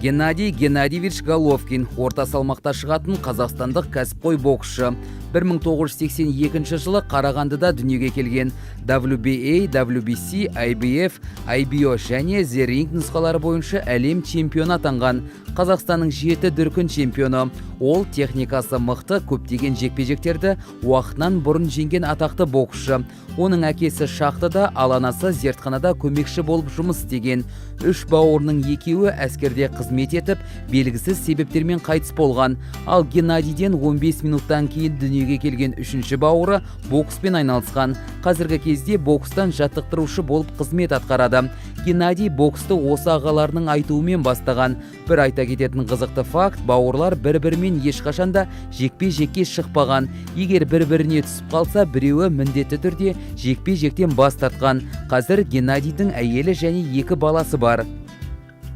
Геннадий Геннадьевич Головкин, орта салмақта шығатын қазақстандық кәсіпқой боксшы. 1982 жылы Қарағандыда дүниеге келген. WBA, WBC, IBF, IBO және The Ring нұсқалары бойынша әлем чемпионы атанған. Қазақстанның 7 дүркін чемпионы. Ол техникасы мықты, көптеген жекпе-жектерді уақытынан бұрын жеңген атақты боксшы. Оның әкесі шахтада, ал анасы зертханада көмекші болып жұмыс істеген. 3 бауырының екеуі әскерде қызмет етіп, белгісіз себептермен қайтыс болған. Ал Геннадийден 15 минуттан кейін дүниеге келген 3-ші бауыры бокспен айналысқан. Қазіргі кезде бокстан жаттықтырушы болып қызмет атқарады. Геннадий боксты осы ағаларының айтуымен бастаған. Бір айта кететін қызықты факт, бауырлар бір-бірімен ешқашанда жекпе-жекке шықпаған. Егер бір-біріне түсіп қалса, біреуі міндетті түрде жекпе-жектен бас тартқан. Қазір Геннадийдің әйелі және 2 баласы бар.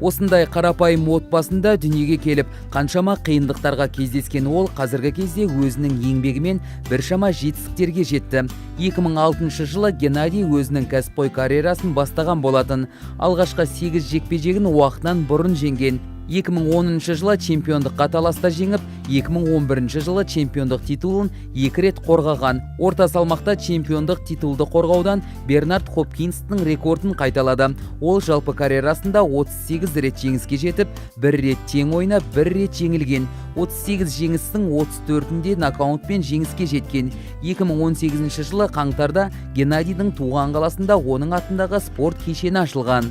Осындай қарапайым отбасында дүниеге келіп, қаншама қиындықтарға кездескен ол қазіргі кезде өзінің еңбегімен біршама жетістіктерге жетті. 2006 жылы Геннадий өзінің кәсіпқой карьерасын бастаған болатын. Алғашқы 8 жекпе-жегін уақытынан бұрын жеңген. 2010 жылы чемпиондыққа таласта жеңіп, 2011 жылы чемпиондық титулын 2 рет қорғаған. Орта салмақта чемпиондық титулды қорғаудан Бернард Хопкинстің рекордын қайталады. Ол жалпы карьерасында 38 рет жеңіске жетіп, 1 рет тең ойнап, 1 рет жеңілген. 38 жеңістің 34-інде нокаутпен жеңіске жеткен. 2018 жылы қаңтарда Геннадийдің туған қаласында оның атындағы спорт кешені ашылған.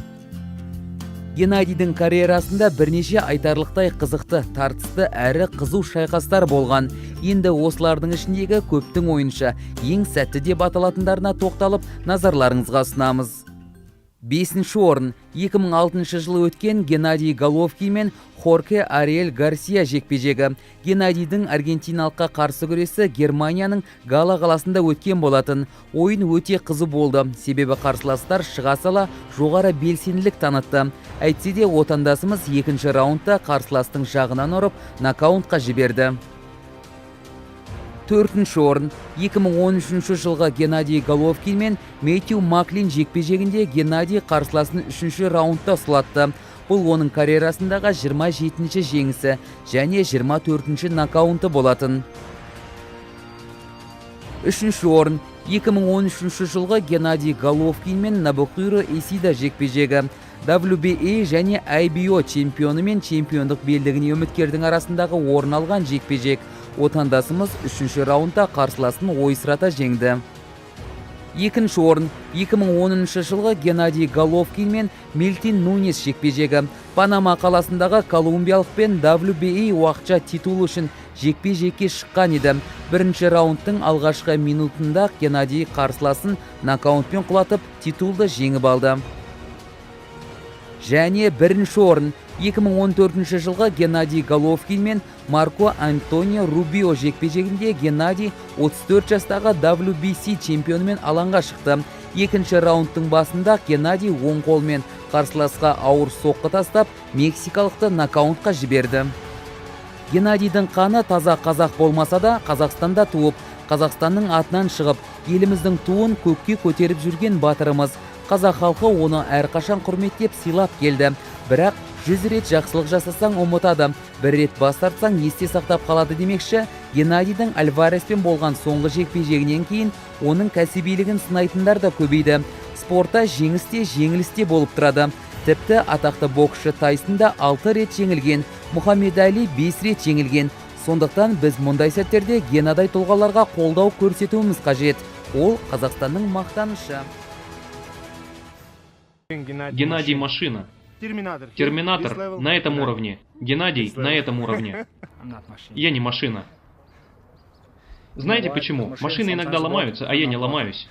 Геннадийдің карьерасында бірнеше айтарлықтай қызықты, тартысты әрі қызу шайқастар болған. Енді осылардың ішіндегі көптің ойынша ең сәтті деп аталатындарына тоқталып, назарларыңызға ұсынамыз. 5-ші орын. 2006 жылы өткен Геннадий Головкин мен Хорхе Ариэль Гарсия жекпе-жегі. Геннадийдің аргентиналыққа қарсы күресі Германияның Гала қаласында өткен болатын. Ойын өте қызу болды, себебі қарсыластар шыға сала жоғары белсенділік танытты. Әйтсе де отандасымыз 2-ші раундта қарсыластың жағынан ұрып, нокаутқа жіберді. 4-ші орын. 2013 жылғы Геннадий Головкин мен Мэтью Маклин жекпе-жегінде Геннадий қарсыласын 3-ші раундта сұлатты. Бұл оның карьерасындағы 27-ші жеңісі және 24-ші нокаунты болатын. 3-ші орын. 2013 жылғы Геннадий Головкин мен Набухиро Исида жекпе-жегі. WBA және IBO чемпионы мен чемпиондық белдігіне үміткердің арасындағы орын алған жекпе-жек. Отандасымыз 3-ші раундта қарсыласын ойсырата жеңді. 2-ші орын. 2010 жылғы Геннадий Головкин мен Милтин Нунес жекпе-жегі. Панама қаласындағы колумбиялықпен WBA уақытша титул үшін жекпе-жекке шыққан еді. 1-ші раундтың алғашқы минутында Геннадий қарсыласын нокаутпен құлатып, титулды жеңіп алды. Және 1-ші орын. 2014 жылғы Геннадий Головкин мен Марко Антонио Рубио жекпе-жегінде Геннадий 34 жастағы WBC чемпионымен алаңға шықты. 2-ші раундтың басында Геннадий оң қолмен қарсыласқа ауыр соққы тастап, мексикалықты нокаутқа жіберді. Геннадийдің қаны таза қазақ болмаса да, Қазақстанда туып, Қазақстанның атынан шығып, еліміздің туын көкке көтеріп жүрген батырымыз. Қазақ халқы оны әрқашан құрметтеп сыйлап келді. Бірақ 100 рет жақсылық жасасаң ұмытады, 1 рет бас тартсаң есте сақтап қалады демекші. Геннадийдің Альвареспен болған соңғы жекпе-жегінен кейін оның кәсібилігін сынайтындар да көбейді. Спортта жеңіс те, жеңіліс те болып тұрады. Тіпті атақты боксшы Тайсонда 6 рет жеңілген, Мұхаммед Али 5 рет жеңілген. Сондықтан біз мұндай сәттерде Генадай тұлғаларға қолдау көрсетуіміз қажет. Ол Қазақстанның мақтанышы. Геннадий машина. Терминатор на этом уровне. Геннадий на этом уровне. Я не машина. Знаете почему? Машины иногда ломаются, а я не ломаюсь.